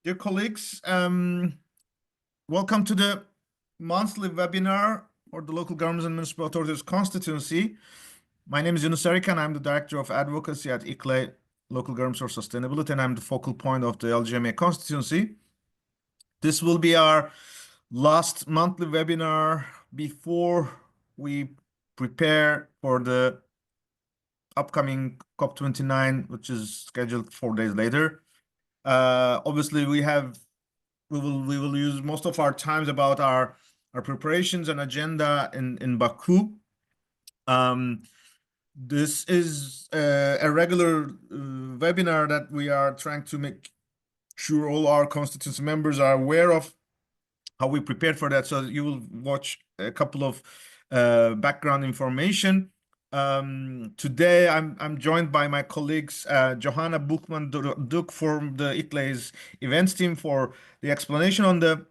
Dear colleagues, welcome to the monthly webinar for the Local Governments and Municipal Authorities Constituency. My name is Yunus Erikan. I'm the Director of Advocacy at ICLE Local Governments for Sustainability, and I'm the focal point of the LGMA constituency. This will be our last monthly webinar before we prepare for the upcoming COP29, which is scheduled 4 days later. Obviously, we will use most of our times about our preparations and agenda in Baku. This is a regular webinar that we are trying to make sure all our constituency members are aware of how we prepared for that. So you will watch a couple of background information. Today I'm joined by my colleagues Johanna Buchmann-Duck from the ICLE's events team for the explanation on the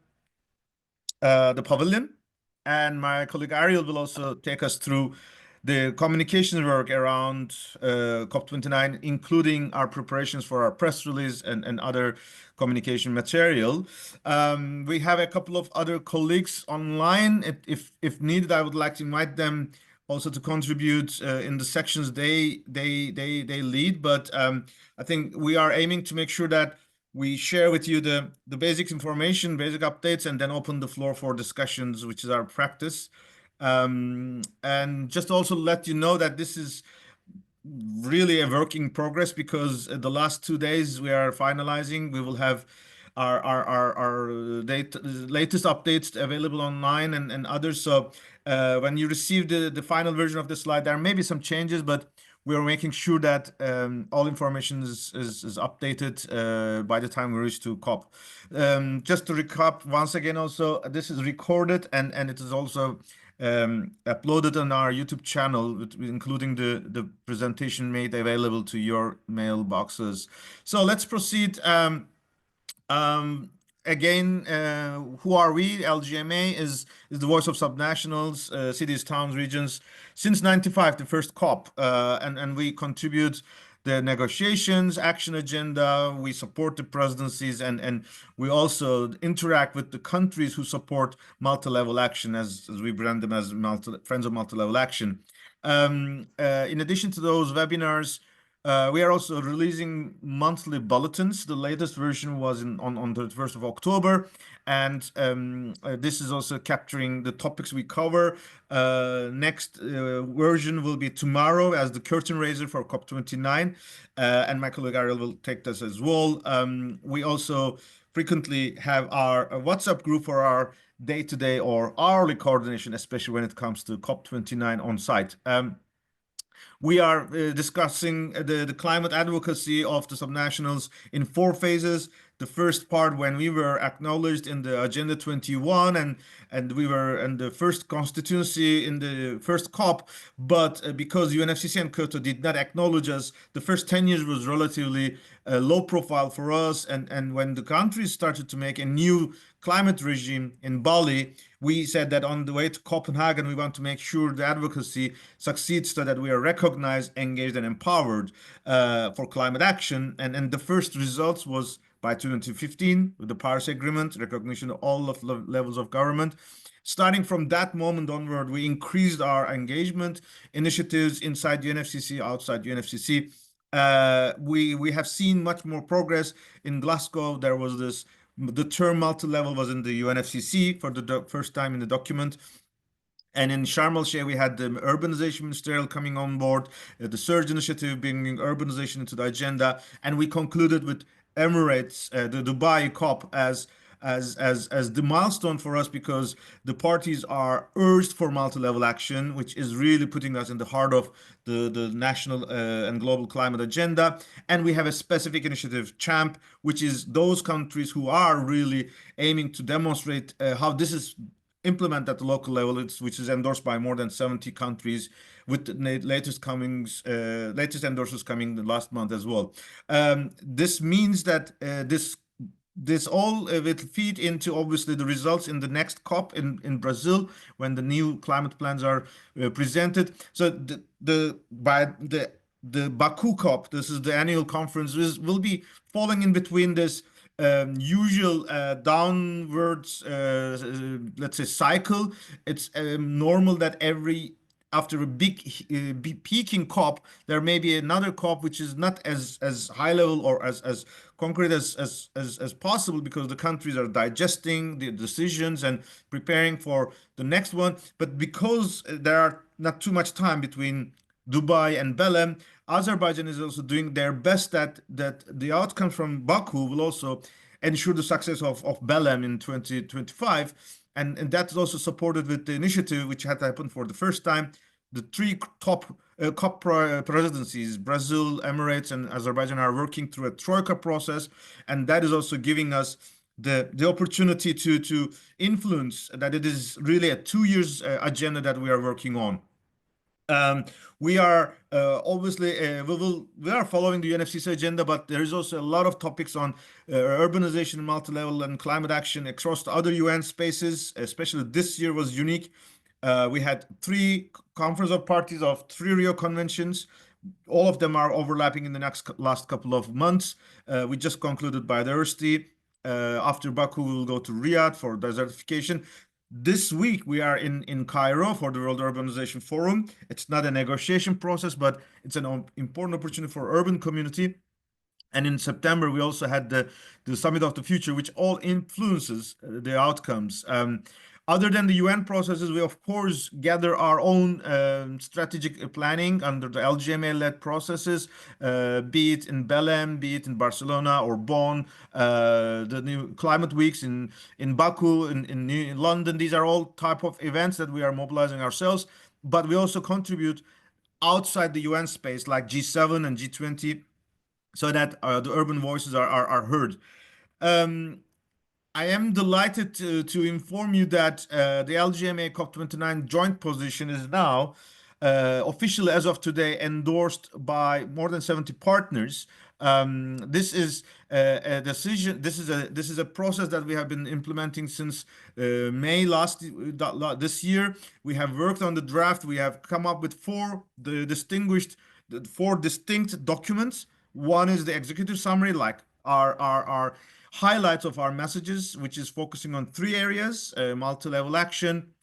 pavilion, and my colleague Ariel will also take us through the communications work around COP29, including our preparations for our press release and other communication material. We have a couple of other colleagues online. If needed, I would like to invite them also to contribute in the sections they lead. But I think we are aiming to make sure that we share with you the basic information, basic updates, and then open the floor for discussions, which is our practice. And just also let you know that this is really a work in progress, because the last 2 days we are finalizing. We will have our latest updates available online and others. So when you receive the final version of the slide, there may be some changes, but we are making sure that all information is updated by the time we reach to COP. Just to recap once again, also this is recorded and it is also uploaded on our YouTube channel, including the presentation made available to your mailboxes. So let's proceed. Again, who are we? LGMA is the voice of subnationals, cities, towns, regions. Since '95, the first COP, and we contribute the negotiations, action agenda. We support the presidencies, and we also interact with the countries who support multi-level action, as we brand them as Friends of Multi-Level Action. In addition to those webinars, we are also releasing monthly bulletins. The latest version was on the 1st of October, and this is also capturing the topics we cover. Next version will be tomorrow as the curtain raiser for COP29, and my colleague Ariel will take this as well. We also frequently have our WhatsApp group for our day-to-day or hourly coordination, especially when it comes to COP29 on site. We are discussing the climate advocacy of the subnationals in 4 phases. The first part, when we were acknowledged in the Agenda 21, and we were in the first constituency in the first COP, but because UNFCCC and Kyoto did not acknowledge us, the first 10 years was relatively low profile for us. And when the countries started to make a new climate regime in Bali, we said that on the way to Copenhagen, we want to make sure the advocacy succeeds so that we are recognized, engaged, and empowered for climate action. And the first results was by 2015 with the Paris Agreement, recognition of all of levels of government. Starting from that moment onward, we increased our engagement initiatives inside UNFCCC, outside UNFCCC. We have seen much more progress. In Glasgow, there was the term multi-level was in the UNFCCC for the first time in the document. And in Sharm el-Sheikh, we had the urbanization ministerial coming on board, the Surge initiative bringing urbanization into the agenda, and we concluded with Emirates, the Dubai COP as the milestone for us, because the parties are urged for multi-level action, which is really putting us in the heart of the national and global climate agenda. And we have a specific initiative, CHAMP, which is those countries who are really aiming to demonstrate how this is implemented at the local level, which is endorsed by more than 70 countries, with the latest endorsements coming the last month as well. This means that this all will feed into obviously the results in the next COP in Brazil, when the new climate plans are presented. So by the Baku COP, this is the annual conference, will be falling in between this usual downwards, let's say, cycle. It's normal that every after a big peaking COP, there may be another COP which is not as high level or as concrete as possible, because the countries are digesting the decisions and preparing for the next one. But because there are not too much time between Dubai and Belem, Azerbaijan is also doing their best that the outcome from Baku will also ensure the success of Belem in 2025. And that is also supported with the initiative which had happened for the first time. The three top COP presidencies, Brazil, Emirates, and Azerbaijan, are working through a troika process, and that is also giving us the opportunity to influence that it is really a 2 years agenda that we are working on. Um, we are obviously we are following the UNFCCC agenda, but there is also a lot of topics on urbanization, multi-level, and climate action across the other UN spaces. Especially this year was unique. We had three conference of parties of three Rio conventions. All of them are overlapping in the last couple of months. We just concluded biodiversity. After Baku, we will go to Riyadh for desertification. This week we are in Cairo for the World Urbanization Forum. It's not a negotiation process, but it's an important opportunity for urban community. And in September, we also had the Summit of the Future, which all influences the outcomes. Other than the UN processes, we of course gather our own strategic planning under the LGMA-led processes, be it in Belém, be it in Barcelona or Bonn, the new climate weeks in Baku, in London. These are all type of events that we are mobilizing ourselves, but we also contribute outside the UN space like G7 and G20, so that the urban voices are heard. Um, I am delighted to inform you that the LGMA COP29 joint position is now officially, as of today, endorsed by more than 70 partners. This is a decision. This is a process that we have been implementing since May this year. We have worked on the draft. We have come up with four distinct documents. One is the executive summary, like our highlights of our messages, which is focusing on three areas: multi-level action,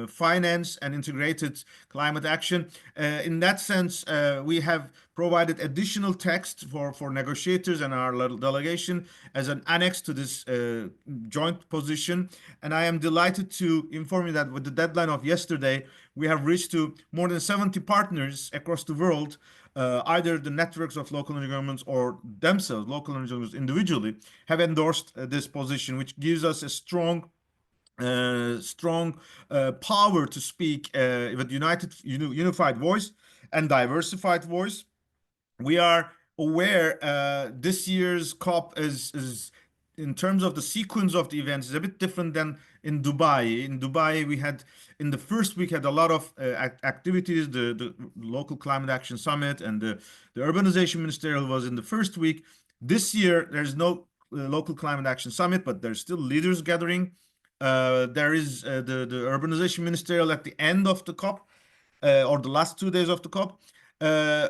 finance, and integrated climate action. In that sense, we have provided additional text for negotiators and our delegation as an annex to this joint position. And I am delighted to inform you that with the deadline of yesterday, we have reached to more than 70 partners across the world, either the networks of local governments or themselves, local governments individually, have endorsed this position, which gives us a strong power to speak with unified voice and diversified voice. We are aware this year's COP is in terms of the sequence of the events is a bit different than in Dubai. In Dubai, we had in the first week had a lot of activities. The local climate action summit and the urbanization ministerial was in the first week. This year, there's no local climate action summit, but there's still leaders gathering. There is the urbanization ministerial at the end of the COP, or the last 2 days of the COP.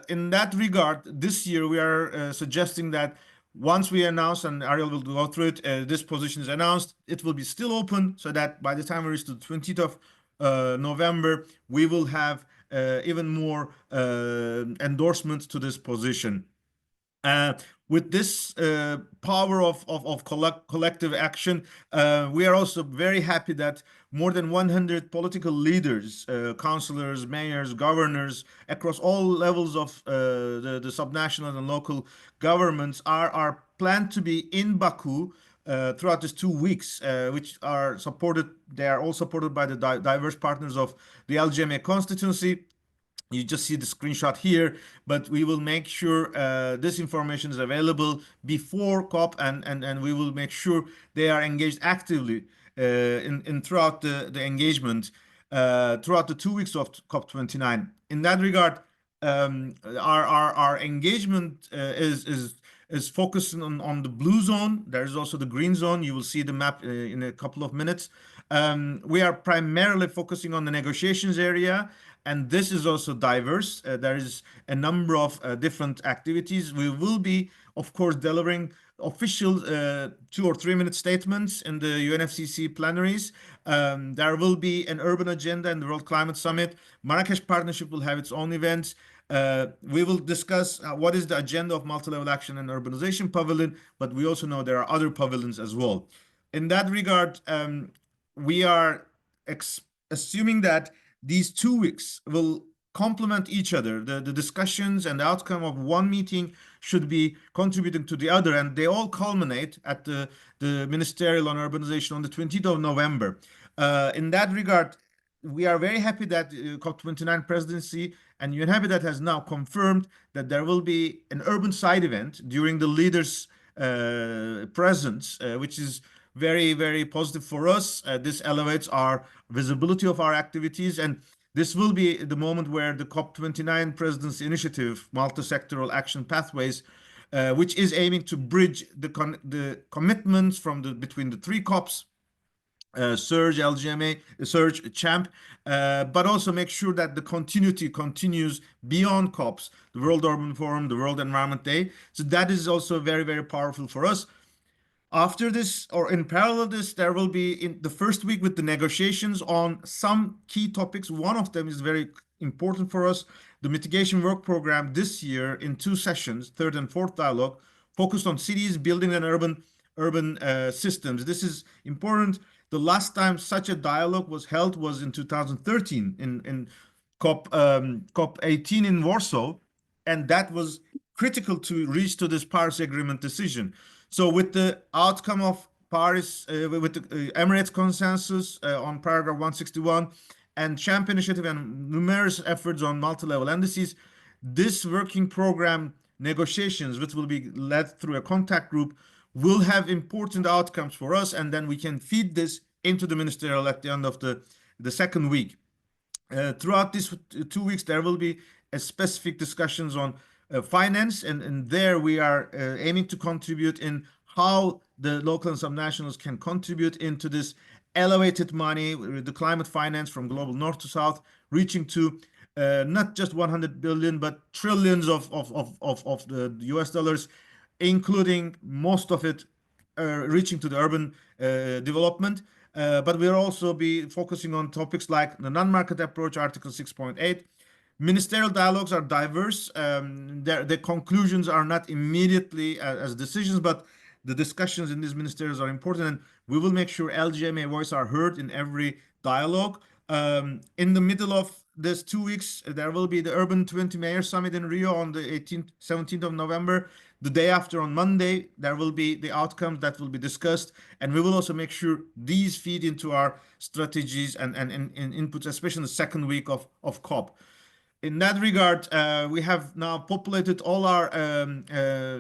In that regard, this year we are suggesting that once we announce, and Ariel will go through it, this position is announced, it will be still open, so that by the time we reach the 20th of November, we will have even more endorsements to this position. With this power of collective action, we are also very happy that more than 100 political leaders, councillors, mayors, governors across all levels of the subnational and local governments are planned to be in Baku throughout these 2 weeks, which are supported. They are all supported by the diverse partners of the LGMA constituency. You just see the screenshot here, but we will make sure this information is available before COP, and we will make sure they are engaged actively in throughout the engagement throughout the 2 weeks of COP29. In that regard, our engagement is focusing on the blue zone. There is also the green zone. You will see the map in a couple of minutes. We are primarily focusing on the negotiations area, and this is also diverse. There is a number of different activities. We will be, of course, delivering official 2 or 3 minute statements in the UNFCCC plenaries. There will be an urban agenda in the World Climate Summit. Marrakesh Partnership will have its own events. We will discuss what is the agenda of multi-level action and urbanization pavilion, but we also know there are other pavilions as well. In that regard, we are assuming that these 2 weeks will complement each other. The discussions and the outcome of one meeting should be contributing to the other, and they all culminate at the Ministerial on Urbanization on the 20th of November. In that regard, we are very happy that COP29 presidency and UN Habitat has now confirmed that there will be an urban side event during the leaders' presence, which is very, very positive for us. This elevates our visibility of our activities, and this will be the moment where the COP29 Presidency Initiative, Multi-Sectoral Action Pathways, which is aiming to bridge the commitments from between the three COPs, Surge, LGMA, Surge, Champ, but also make sure that the continuity continues beyond COPs, the World Urban Forum, the World Environment Day. So that is also very, very powerful for us. After this, or in parallel this, there will be in the first week with the negotiations on some key topics. One of them is very important for us. The mitigation work program this year in 2 sessions, third and fourth dialogue, focused on cities, building and urban systems. This is important. The last time such a dialogue was held was in 2013 in COP18 in Warsaw, and that was critical to reach to this Paris Agreement decision. So with the outcome of Paris, with the Emirates consensus on paragraph 161 and Champ Initiative and numerous efforts on multi-level indices, this working program negotiations, which will be led through a contact group, will have important outcomes for us, and then we can feed this into the ministerial at the end of the second week. Throughout these 2 weeks, there will be specific discussions on finance, and there we are aiming to contribute in how the local and subnationals can contribute into this elevated money, the climate finance from global north to south, reaching to not just 100 billion, but trillions of the US dollars, including most of it reaching to the urban development. But we'll also be focusing on topics like the non-market approach, Article 6.8. Ministerial dialogues are diverse. The conclusions are not immediately as decisions, but the discussions in these ministerials are important, and we will make sure LGMA voice are heard in every dialogue. In the middle of this 2 weeks, there will be the Urban 20 Mayor Summit in Rio on the 18th, 17th of November. The day after, on Monday, there will be the outcomes that will be discussed, and we will also make sure these feed into our strategies and inputs, especially in the second week of COP. In that regard, we have now populated all our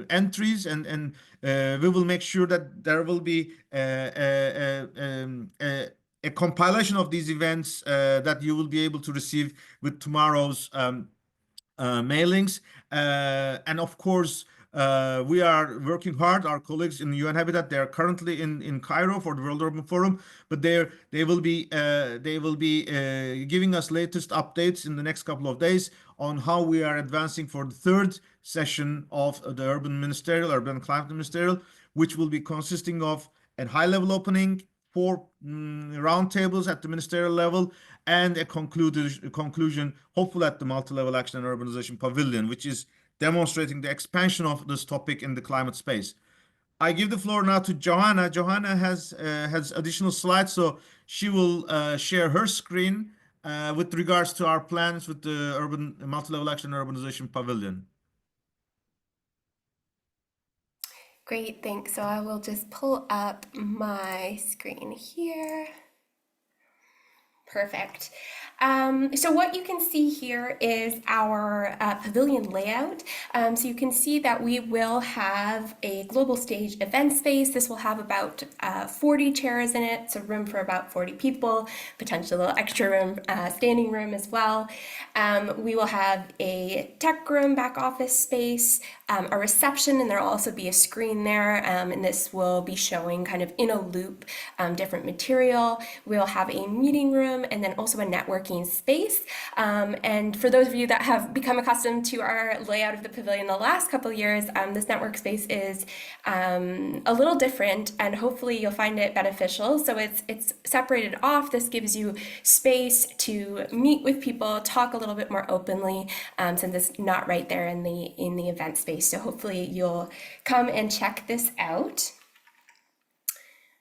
entries, and we will make sure that there will be a compilation of these events that you will be able to receive with tomorrow's mailings. And of course, we are working hard. Our colleagues in UN Habitat, they are currently in Cairo for the World Urban Forum, but they will be giving us latest updates in the next couple of days on how we are advancing for the third session of the Urban Climate Ministerial, which will be consisting of a high-level opening, 4 roundtables at the ministerial level, and a conclusion, hopefully at the multi-level action and urbanization pavilion, which is demonstrating the expansion of this topic in the climate space. I give the floor now to Johanna. Johanna has additional slides, so she will share her screen with regards to our plans with the urban multi-level action and urbanization pavilion. Great, thanks. So I will just pull up my screen here. Perfect. So what you can see here is our pavilion layout. So you can see that we will have a global stage event space. This will have about 40 chairs in it, so room for about 40 people, potentially a little extra room, standing room as well. We will have a tech room, back office space, a reception, and there'll also be a screen there, and this will be showing kind of in a loop different material. We'll have a meeting room and then also a networking space. And for those of you that have become accustomed to our layout of the pavilion the last couple of years, this network space is a little different, and hopefully you'll find it beneficial. So it's separated off. This gives you space to meet with people, talk a little bit more openly, since it's not right there in the event space. So hopefully you'll come and check this out.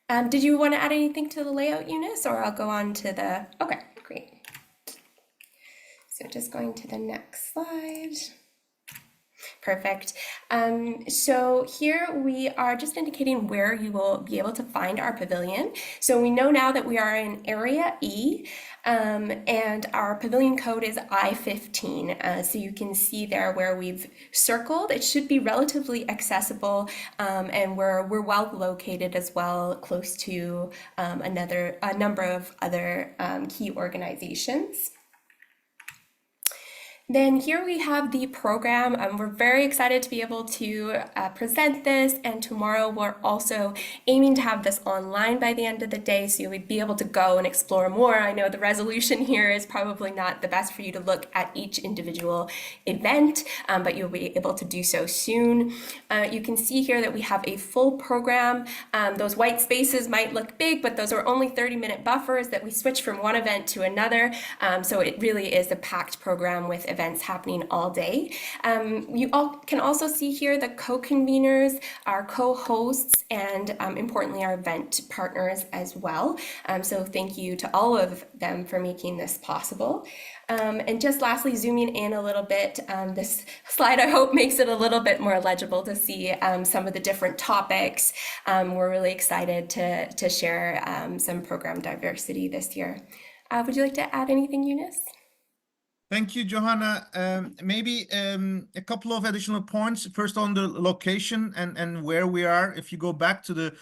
Did you want to add anything to the layout, Eunice, or I'll go on to the, okay, great. So just going to the next slide. Perfect. So here we are just indicating where you will be able to find our pavilion. So we know now that we are in Area E, and our pavilion code is I-15. So you can see there where we've circled. It should be relatively accessible, and we're well located as well, close to a number of other key organizations. Then here we have the program. We're very excited to be able to present this, and tomorrow we're also aiming to have this online by the end of the day, so you'll be able to go and explore more. I know the resolution here is probably not the best for you to look at each individual event, but you'll be able to do so soon. You can see here that we have a full program. Those white spaces might look big, but those are only 30-minute buffers that we switch from one event to another. So it really is a packed program with events happening all day. You all can also see here the co-conveners, our co-hosts, and importantly, our event partners as well. So thank you to all of them for making this possible. And just lastly, zooming in a little bit, this slide, I hope, makes it a little bit more legible to see some of the different topics. We're really excited to share some program diversity this year. Would you like to add anything, Eunice? Thank you, Johanna. Maybe a couple of additional points. First, on the location and where we are. If you go back to the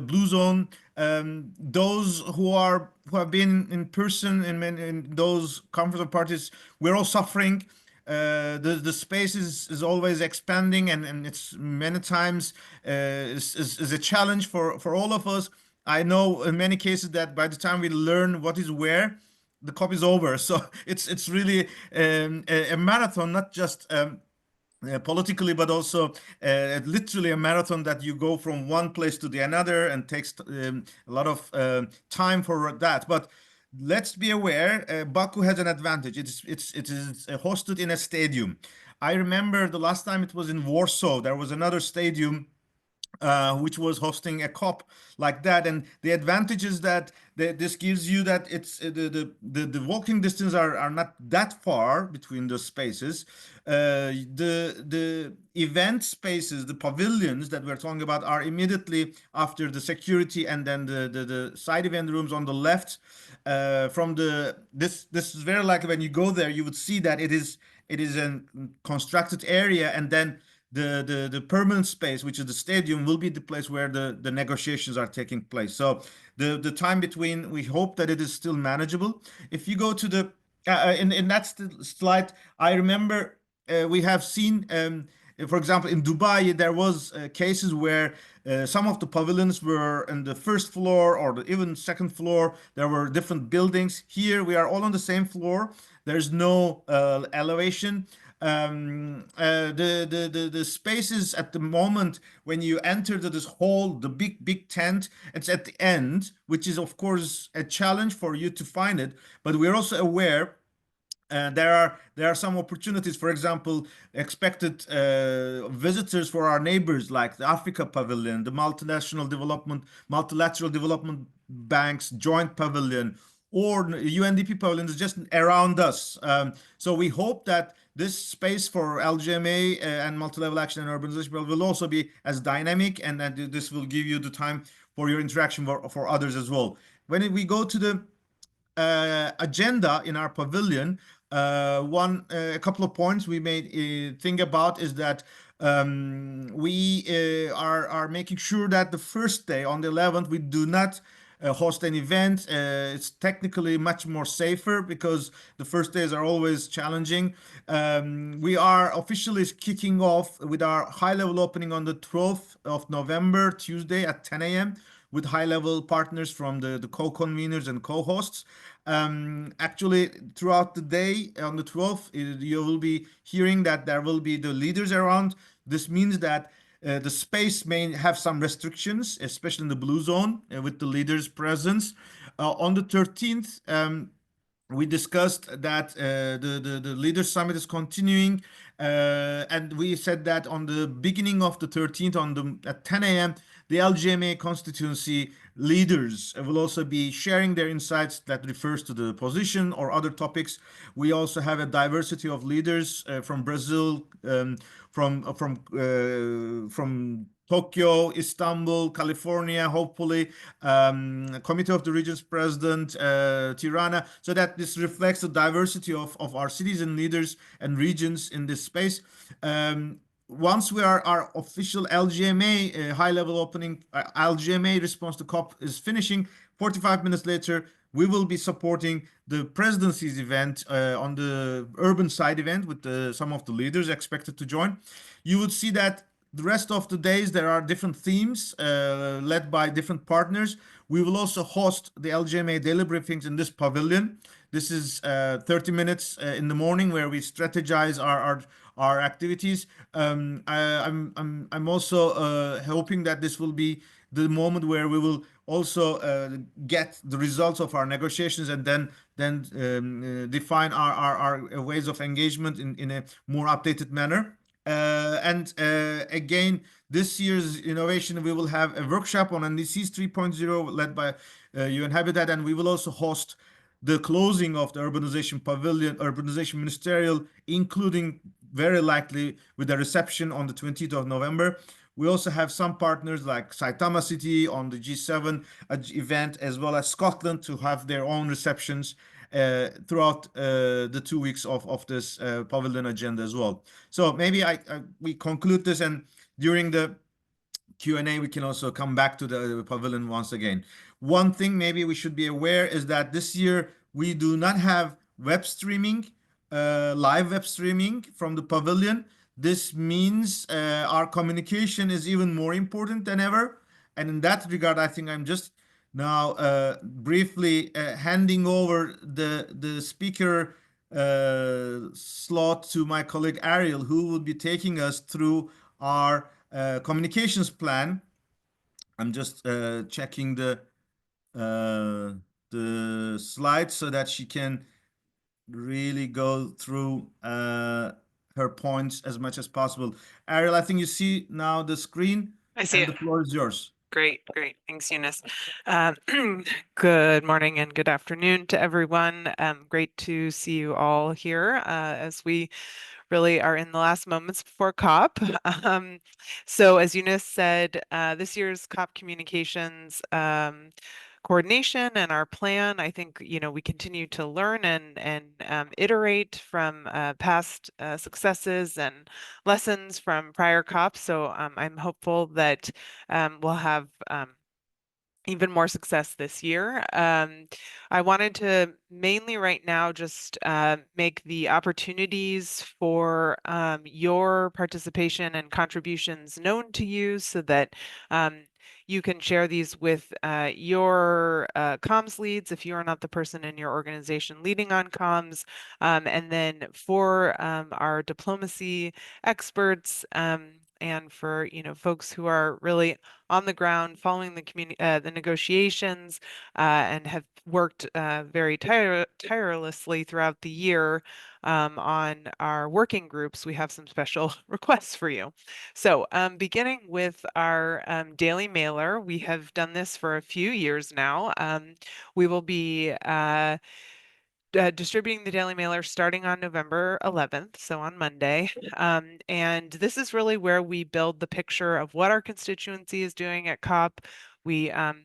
blue zone, those who have been in person in those conference parties, we're all suffering. The space is always expanding, and it's many times is a challenge for all of us. I know in many cases that by the time we learn what is where, the COP is over. So it's really a marathon, not just politically, but also literally a marathon that you go from one place to the another, and takes a lot of time for that. But let's be aware, Baku has an advantage. It is hosted in a stadium. I remember the last time it was in Warsaw, there was another stadium which was hosting a COP like that, and the advantage is that this gives you that it's the walking distance are not that far between the spaces. The event spaces, the pavilions that we're talking about, are immediately after the security, and then the side event rooms on the left. From this is very likely when you go there, you would see that it is a constructed area, and then the permanent space, which is the stadium, will be the place where the negotiations are taking place. So the time between, we hope that it is still manageable. If you go to the in that slide, I remember we have seen, for example, in Dubai, there was cases where some of the pavilions were in the first floor or even second floor. There were different buildings. Here we are all on the same floor. There's no elevation. The spaces at the moment when you enter this hall, the big tent, it's at the end, which is of course a challenge for you to find it. But we're also aware there are some opportunities. For example, expected visitors for our neighbors, like the Africa Pavilion, the Multilateral Development Bank's Joint Pavilion, or UNDP Pavilion is just around us. So we hope that this space for LGMA and multi-level action and urbanization will also be as dynamic, and that this will give you the time for your interaction for others as well. When we go to the agenda in our pavilion, a couple of points we may think about is that we are making sure that the first day, on the 11th, we do not host an event. It's technically much more safer because the first days are always challenging. We are officially kicking off with our high-level opening on the 12th of November, Tuesday at 10 a.m. with high-level partners from the co-conveners and co-hosts. Actually, throughout the day on the 12th, you will be hearing that there will be the leaders around. This means that the space may have some restrictions, especially in the blue zone, with the leaders' presence. On the 13th, we discussed that the Leaders Summit is continuing, and we said that on the beginning of the 13th, at 10 a.m., the LGMA constituency leaders will also be sharing their insights that refers to the position or other topics. We also have a diversity of leaders from Brazil, from Tokyo, Istanbul, California, hopefully, Committee of the Regions President, Tirana, so that this reflects the diversity of our cities and leaders and regions in this space. Once our official LGMA high-level opening, LGMA response to COP is finishing, 45 minutes later, we will be supporting the presidency's event on the urban side event with some of the leaders expected to join. You would see that the rest of the days there are different themes led by different partners. We will also host the LGMA daily briefings in this pavilion. This is 30 minutes in the morning where we strategize our activities. I'm also hoping that this will be the moment where we will also get the results of our negotiations and then define our ways of engagement in a more updated manner. And again, this year's innovation, we will have a workshop on NDCs 3.0 led by UN Habitat, and we will also host the closing of the urbanization pavilion, urbanization ministerial, including very likely with a reception on the 20th of November. We also have some partners like Saitama City on the G7 event, as well as Scotland to have their own receptions throughout the 2 weeks of this pavilion agenda as well. So maybe we conclude this, and during the Q&A, we can also come back to the pavilion once again. One thing maybe we should be aware is that this year we do not have web streaming, live web streaming from the pavilion. This means our communication is even more important than ever. And in that regard, I think I'm just now briefly handing over the speaker slot to my colleague Ariel, who will be taking us through our communications plan. I'm just checking the slides so that she can really go through her points as much as possible. Ariel, I think you see now the screen, I see and it. the floor is yours. Great. Thanks, Eunice. Good morning and good afternoon to everyone. Great to see you all here as we really are in the last moments before COP. So as Eunice said, this year's COP communications coordination and our plan, I think, we continue to learn and iterate from past successes and lessons from prior COPs. So I'm hopeful that we'll have even more success this year. I wanted to mainly right now just make the opportunities for your participation and contributions known to you so that you can share these with your comms leads if you are not the person in your organization leading on comms. And then for our diplomacy experts, and for folks who are really on the ground following the negotiations and have worked very tirelessly throughout the year on our working groups, we have some special requests for you. So beginning with our daily mailer, we have done this for a few years now. We will be distributing the daily mailer starting on November 11th, so on Monday. And this is really where we build the picture of what our constituency is doing at COP. We, are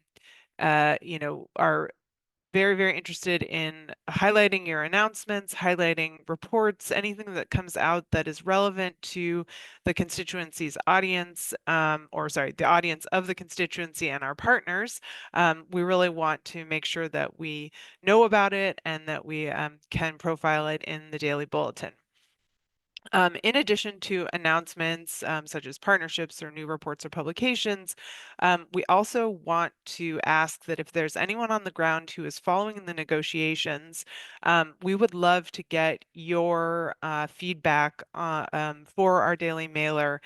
very, very interested in highlighting your announcements, highlighting reports, anything that comes out that is relevant to the constituency's audience, the audience of the constituency and our partners. We really want to make sure that we know about it and that we can profile it in the daily bulletin. In addition to announcements such as partnerships or new reports or publications, we also want to ask that if there's anyone on the ground who is following the negotiations, we would love to get your feedback for our daily mailer.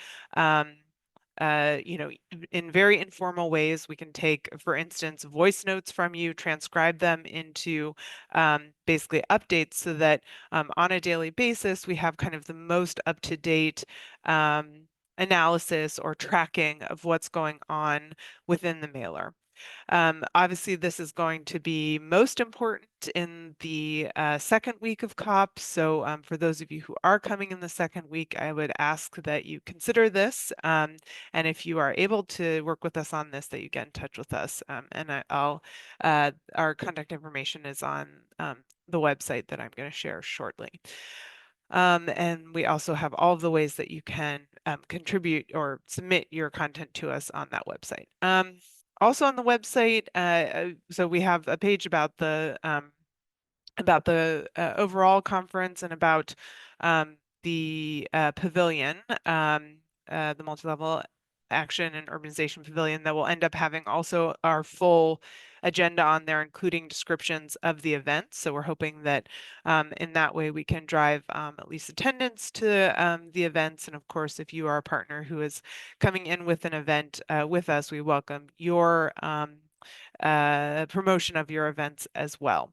In very informal ways, we can take, for instance, voice notes from you, transcribe them into basically updates so that on a daily basis, we have kind of the most up-to-date analysis or tracking of what's going on within the mailer. Obviously, this is going to be most important in the second week of COP. So for those of you who are coming in the second week, I would ask that you consider this. And if you are able to work with us on this, that you get in touch with us. Our contact information is on the website that I'm going to share shortly. And we also have all of the ways that you can contribute or submit your content to us on that website. Also on the website, so we have a page about the overall conference and about the pavilion, the multi-level action and urbanization pavilion that will end up having also our full agenda on there, including descriptions of the events. So we're hoping that in that way we can drive at least attendance to the events. And of course, if you are a partner who is coming in with an event with us, we welcome your promotion of your events as well.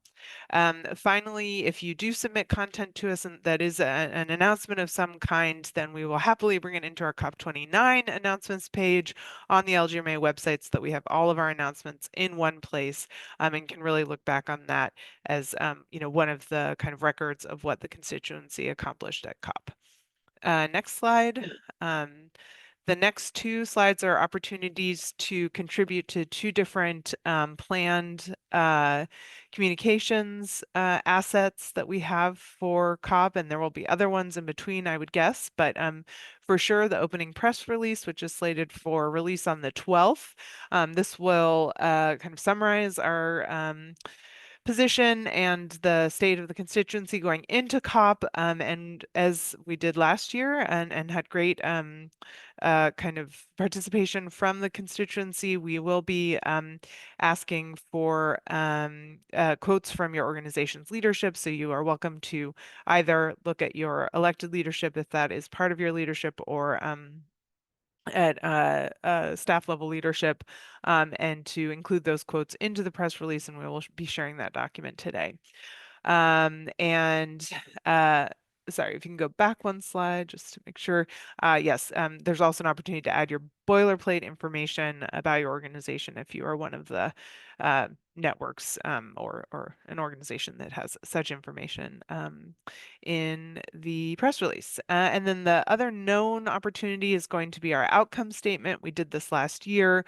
Finally, if you do submit content to us and that is an announcement of some kind, then we will happily bring it into our COP29 announcements page on the LGMA website so that we have all of our announcements in one place and can really look back on that as one of the kind of records of what the constituency accomplished at COP. Next slide. The next two slides are opportunities to contribute to two different planned communications assets that we have for COP, and there will be other ones in between, I would guess, but for sure the opening press release, which is slated for release on the 12th. This will kind of summarize our position and the state of the constituency going into COP, and as we did last year and had great kind of participation from the constituency, we will be asking for quotes from your organization's leadership. So you are welcome to either look at your elected leadership if that is part of your leadership, or at staff level leadership, and to include those quotes into the press release, and we will be sharing that document today. Sorry, if you can go back one slide just to make sure. Yes, there's also an opportunity to add your boilerplate information about your organization if you are one of the networks or an organization that has such information in the press release. And then the other known opportunity is going to be our outcome statement. We did this last year.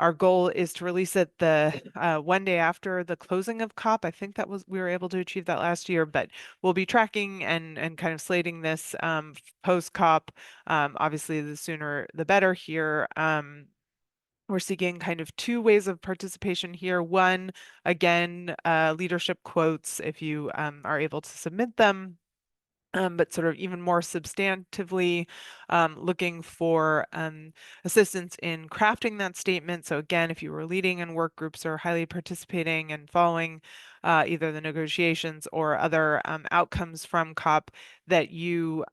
Our goal is to release it the one day after the closing of COP. I think we were able to achieve that last year, but we'll be tracking and kind of slating this post COP. Obviously, the sooner the better here. We're seeking kind of two ways of participation here. One, again, leadership quotes if you are able to submit them. But sort of even more substantively, looking for assistance in crafting that statement. So again, if you were leading in work groups or highly participating and following either the negotiations or other outcomes from COP, that you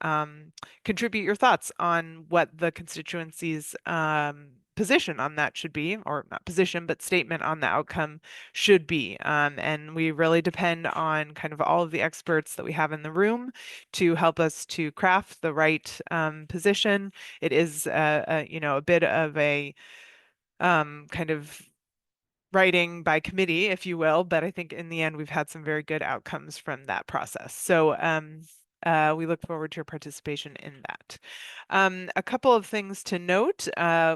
contribute your thoughts on what the constituency's position on that should be, or not position, but statement on the outcome should be. And we really depend on kind of all of the experts that we have in the room to help us to craft the right position. It is a bit of a kind of writing by committee, if you will, but I think in the end we've had some very good outcomes from that process. So we look forward to your participation in that. A couple of things to note.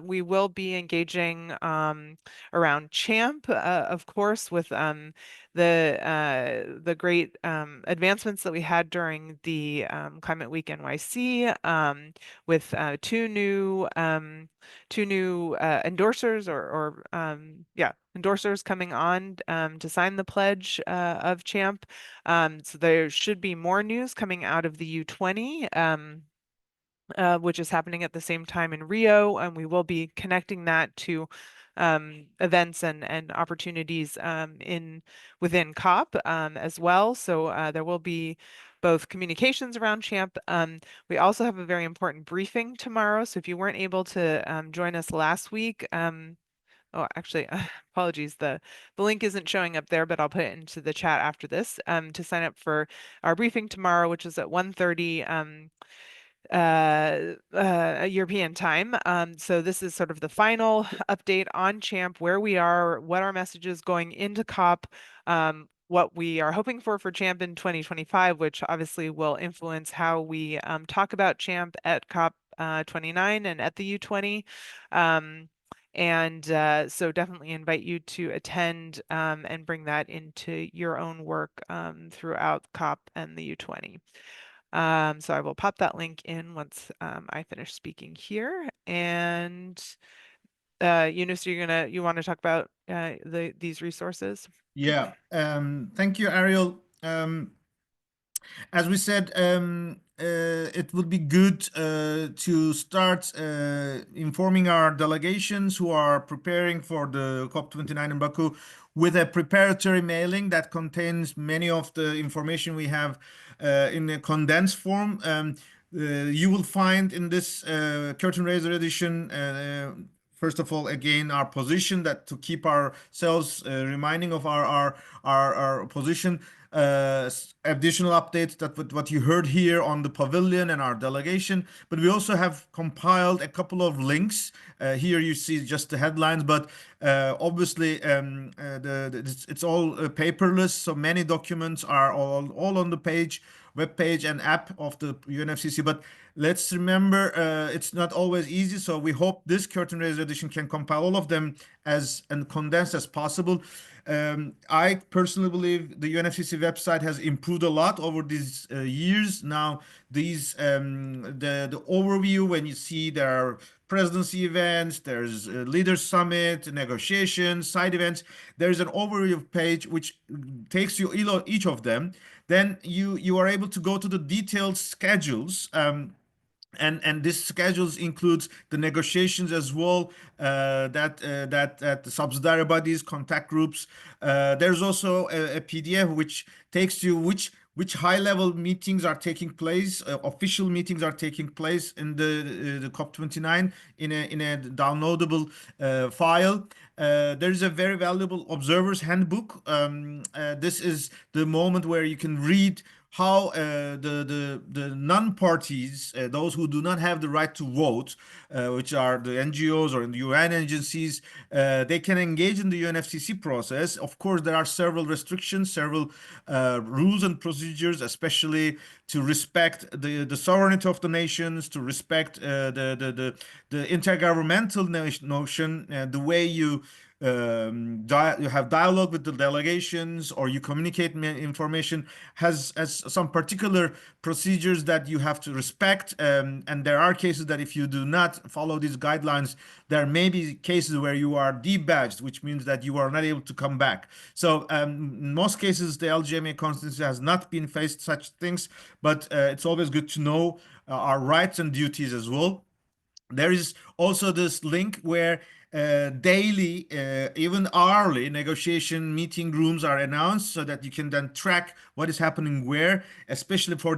We will be engaging around CHAMP, of course, with the great advancements that we had during the Climate Week NYC, with two new endorsers or endorsers coming on to sign the pledge of CHAMP. So there should be more news coming out of the U20, which is happening at the same time in Rio, and we will be connecting that to events and opportunities within COP as well. So there will be both communications around CHAMP. We also have a very important briefing tomorrow. So if you weren't able to join us last week, oh, actually, apologies. The link isn't showing up there, but I'll put it into the chat after this to sign up for our briefing tomorrow, which is at 1:30 European time. So this is sort of the final update on CHAMP, where we are, what our message is going into COP, what we are hoping for CHAMP in 2025, which obviously will influence how we talk about CHAMP at COP29 and at the U20. So definitely invite you to attend and bring that into your own work throughout COP and the U20. So I will pop that link in once I finish speaking here. And Eunice, you want to talk about these resources? Yeah. Thank you, Ariel. As we said, it would be good to start informing our delegations who are preparing for the COP29 in Baku with a preparatory mailing that contains many of the information we have in a condensed form. You will find in this curtain raiser edition, first of all, again, our position, that to keep ourselves reminding of our position, additional updates that with what you heard here on the pavilion and our delegation. But we also have compiled a couple of links. Here you see just the headlines, but obviously it's all paperless, so many documents are all on the web page and app of the UNFCCC. But let's remember, it's not always easy. So we hope this curtain raiser edition can compile all of them as and condensed as possible. I personally believe the UNFCCC website has improved a lot over these years. Now, the overview, when you see there are presidency events, there's a leaders summit, negotiations, side events. There's an overview page which takes you each of them. Then you are able to go to the detailed schedules. And this schedules includes the negotiations as well, that the subsidiary bodies, contact groups. There's also a PDF which takes you which high level meetings are taking place, official meetings are taking place in the COP29 in a downloadable file. There is a very valuable observer's handbook. This is the moment where you can read how the non-parties, those who do not have the right to vote, which are the NGOs or the UN agencies, they can engage in the UNFCCC process. Of course, there are several restrictions, several rules and procedures, especially to respect the sovereignty of the nations, to respect the intergovernmental notion, the way you you have dialogue with the delegations or you communicate information has some particular procedures that you have to respect. And there are cases that if you do not follow these guidelines, there may be cases where you are debadged, which means that you are not able to come back. So in most cases, the LGMA constituency has not been faced such things, but it's always good to know our rights and duties as well. There is also this link where daily, even hourly negotiation meeting rooms are announced so that you can then track what is happening where, especially for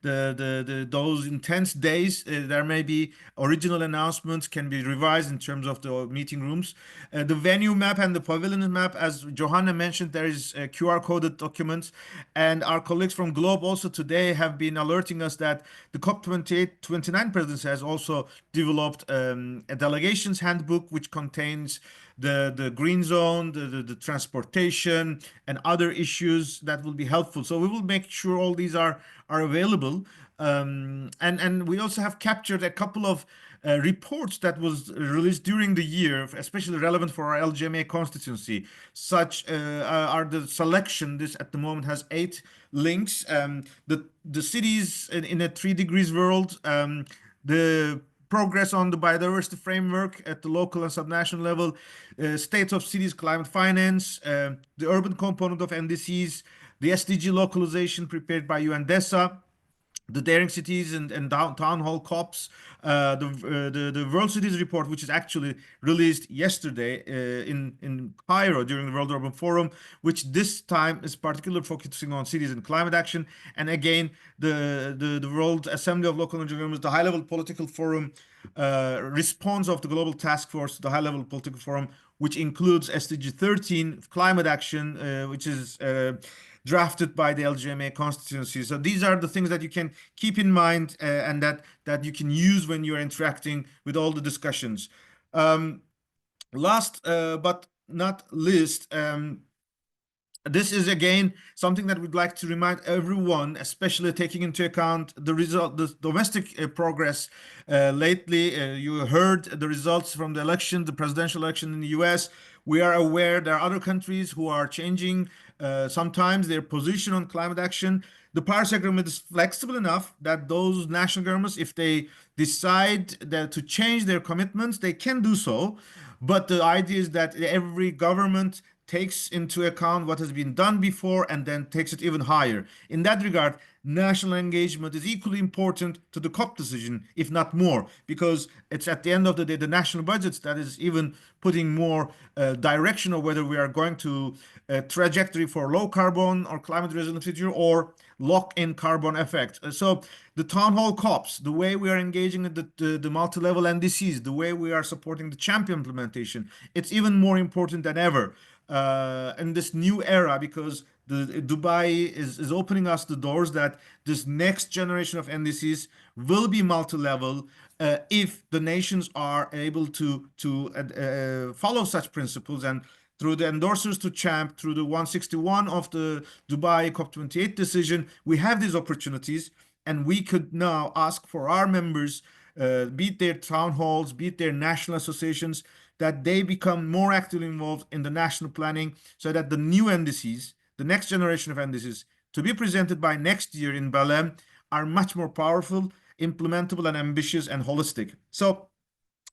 those intense days. There may be original announcements can be revised in terms of the meeting rooms. The venue map and the pavilion map, as Johanna mentioned, there is QR coded documents, and our colleagues from Globe also today have been alerting us that the COP29 presidency has also developed a delegations handbook which which contains the green zone, the transportation, and other issues that will be helpful. So we will make sure all these are available. And we also have captured a couple of reports that was released during the year, especially relevant for our LGMA constituency. Such are the selection. This at the moment has 8 links. The cities in a 3 degrees world, the progress on the biodiversity framework at the local and subnational level, state of cities climate finance, the urban component of NDCs, the SDG localization prepared by UNDESA, the daring cities and town hall COPs, the World Cities report, which is actually released yesterday in Cairo during the World Urban Forum, which this time is particularly focusing on cities and climate action. And again, the World Assembly of Local and Regional Governments, the High Level Political Forum response of the Global Task Force, the High Level Political Forum, which includes SDG 13 climate action, which is drafted by the LGMA constituency. So these are the things that you can keep in mind and that you can use when you're interacting with all the discussions. Last but not least, this is again something that we'd like to remind everyone, especially taking into account the domestic progress lately. You heard the results from the election, the presidential election in the US. We are aware there are other countries who are changing sometimes their position on climate action. The Paris Agreement is flexible enough that those national governments, if they decide that to change their commitments, they can do so. But the idea is that every government takes into account what has been done before and then takes it even higher. In that regard, national engagement is equally important to the COP decision, if not more, because it's at the end of the day the national budgets that is even putting more direction of whether we are going to a trajectory for low carbon or climate resilient future or lock in carbon effect. So the town hall COPs, the way we are engaging in the multi-level NDCs, the way we are supporting the champion implementation, it's even more important than ever in this new era, because the Dubai is opening us the doors that this next generation of NDCs will be multi-level if the nations are able to follow such principles. And through the endorsers to champ, through the 161 of the Dubai COP28 decision, we have these opportunities, and we could now ask for our members, be it their town halls, be it their national associations, that they become more actively involved in the national planning so that the new NDCs, the next generation of NDCs, to be presented by next year in Belém, are much more powerful, implementable, and ambitious and holistic. So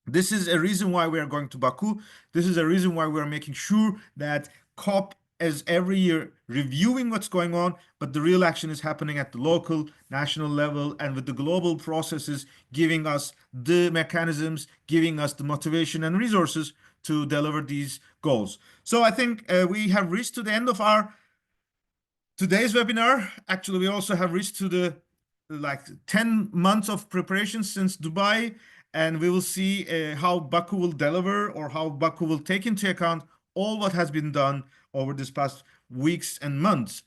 this is a reason why we are going to Baku. This is a reason why we are making sure that COP is every year reviewing what's going on, but the real action is happening at the local, national level, and with the global processes giving us the mechanisms, giving us the motivation and resources to deliver these goals. So I think we have reached to the end of our today's webinar. Actually, we also have reached to the 10 months of preparation since Dubai, and we will see how Baku will deliver, or how Baku will take into account all what has been done over this past weeks and months.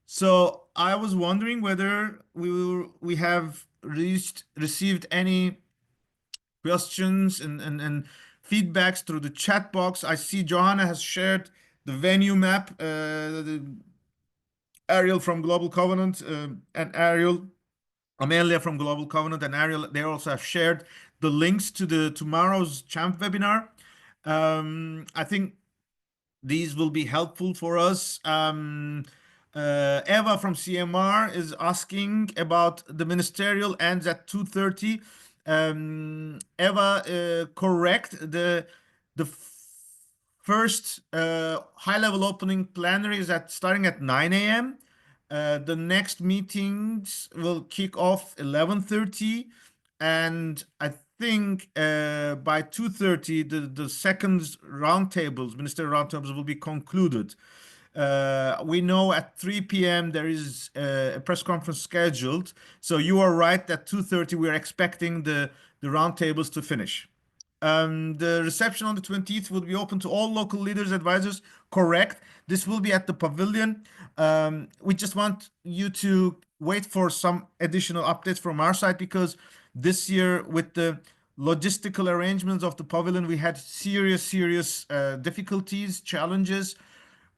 So I was wondering whether we have received any questions and feedbacks through the chat box. I see Johanna has shared the venue map, Ariel from Global Covenant, and Amelia from Global Covenant and Ariel, they also have shared the links to the tomorrow's CHAMP webinar. I think these will be helpful for us. Eva from CMR is asking about the ministerial ends at 2:30. Eva, correct. The first high-level opening plenary is starting at 9 a.m. The next meetings will kick off 11:30, and I think by 2:30 the second roundtables, ministerial roundtables, will be concluded. We know at 3 p.m. there is a press conference scheduled, so you are right that 2:30 we are expecting the roundtables to finish. The reception on the 20th will be open to all local leaders, advisors. Correct. This will be at the pavilion. We just want you to wait for some additional updates from our side, because this year with the logistical arrangements of the pavilion, we had serious difficulties, challenges.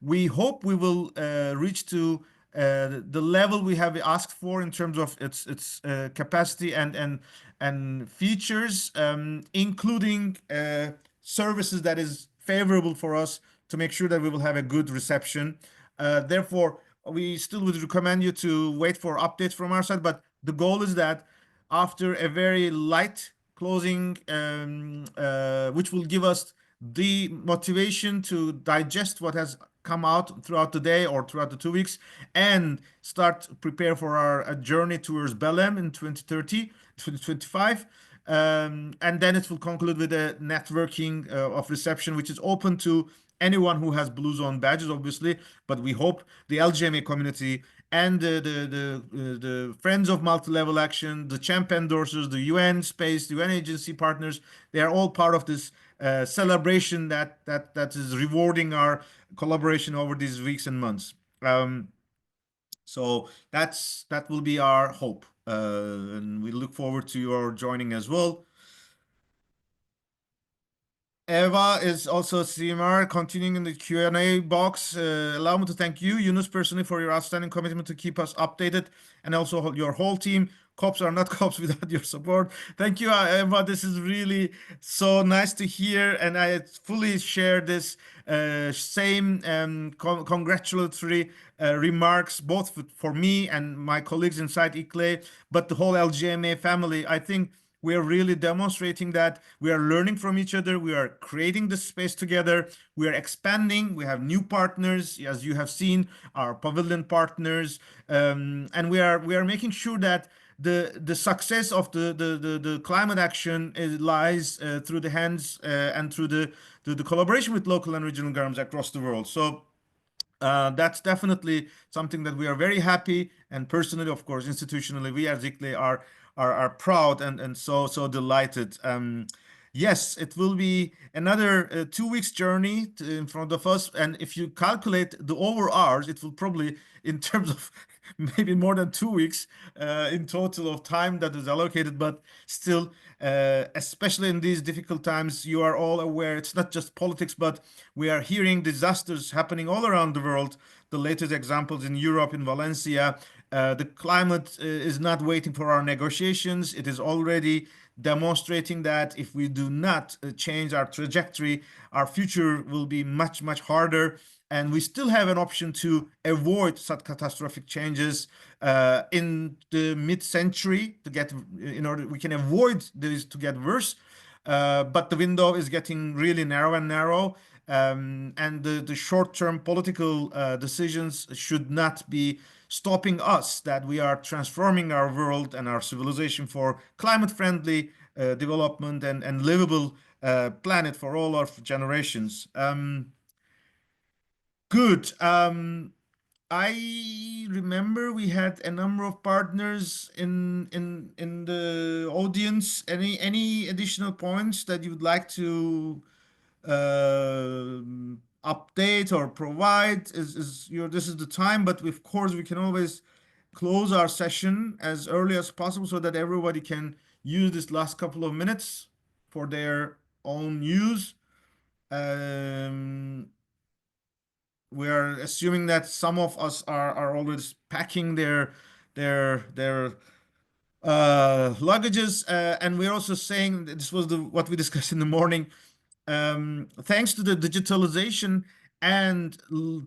We hope we will reach to the level we have asked for in terms of its capacity and features, including services that is favorable for us to make sure that we will have a good reception. Therefore, we still would recommend you to wait for updates from our side, but the goal is that after a very light closing, which will give us the motivation to digest what has come out throughout the day or throughout the 2 weeks, and start prepare for our journey towards Belém in 2030, 2025. And then it will conclude with a networking of reception, which is open to anyone who has Blue Zone badges, obviously. But we hope the LGMA community and the Friends of Multi-Level Action, the champ endorsers, the UN space, the UN agency partners, they are all part of this celebration that is rewarding our collaboration over these weeks and months. So that will be our hope, and we look forward to your joining as well. Eva is also CMR, continuing in the Q&A box. Allow me to thank you, Yunus, personally, for your outstanding commitment to keep us updated, and also your whole team. COPs are not COPs without your support. Thank you, Eva. This is really so nice to hear, and I fully share this same congratulatory remarks, both for me and my colleagues inside ICLE, but the whole LGMA family. I think we are really demonstrating that we are learning from each other. We are creating this space together. We are expanding. We have new partners, as you have seen, our pavilion partners, and we are making sure that the success of the climate action lies through the hands and through the collaboration with local and regional governments across the world. So that's definitely something that we are very happy, and personally, of course, institutionally, we as ICLE are proud and so delighted. Yes, it will be another 2 weeks journey in front of us, and if you calculate the over hours, it will probably, in terms of maybe more than 2 weeks in total of time that is allocated. But still, especially in these difficult times, you are all aware it's not just politics, but we are hearing disasters happening all around the world. The latest examples in Europe, in Valencia. The climate is not waiting for our negotiations. It is already demonstrating that if we do not change our trajectory, our future will be much harder. And we still have an option to avoid such catastrophic changes in the mid-century to get, in order we can avoid this to get worse. But the window is getting really narrow and narrow. And the short-term political decisions should not be stopping us, that we are transforming our world and our civilization for climate-friendly development and livable planet for all our generations. Good. I remember we had a number of partners in the audience. Any additional points that you would like to update or provide? This is the time, but of course we can always close our session as early as possible so that everybody can use this last couple of minutes for their own use. We are assuming that some of us are already packing their luggages, and we're also saying that this was what we discussed in the morning. Thanks to the digitalization and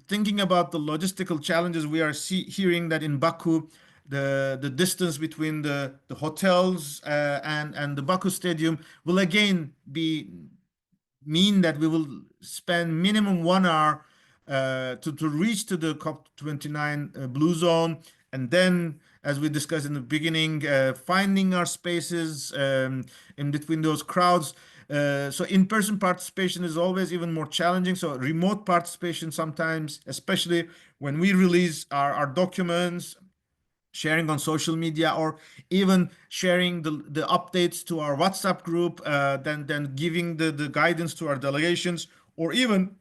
thinking about the logistical challenges, we are hearing that in Baku, the distance between the hotels and the Baku Stadium will again mean that we will spend minimum 1 hour to reach to the COP29 Blue Zone, and then, as we discussed in the beginning, finding our spaces in between those crowds. So in-person participation is always even more challenging. So remote participation sometimes, especially when we release our documents, sharing on social media, or even sharing the updates to our WhatsApp group, then giving the guidance to our delegations, or even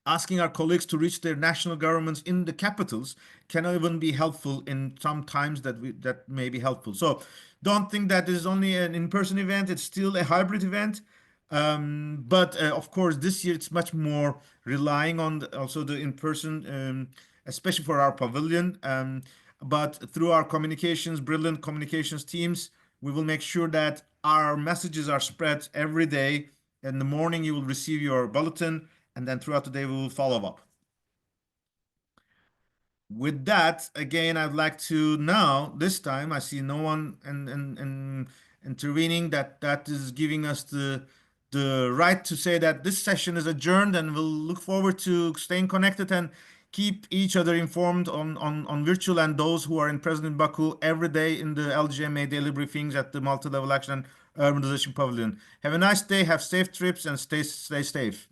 asking our colleagues to reach their national governments in the capitals can even be helpful in some times that may be helpful. So don't think that this is only an in-person event. It's still a hybrid event. But of course, this year it's much more relying on also the in-person, especially for our pavilion. But through our communications, brilliant communications teams, we will make sure that our messages are spread every day. In the morning, you will receive your bulletin, and then throughout the day, we will follow up. With that, again, I'd like to now, this time, I see no one and intervening that is giving us the right to say that this session is adjourned, and we'll look forward to staying connected and keep each other informed on virtual and those who are in present in Baku every day in the LGMA daily briefings at the multi-level action and urbanization pavilion. Have a nice day, have safe trips, and stay safe.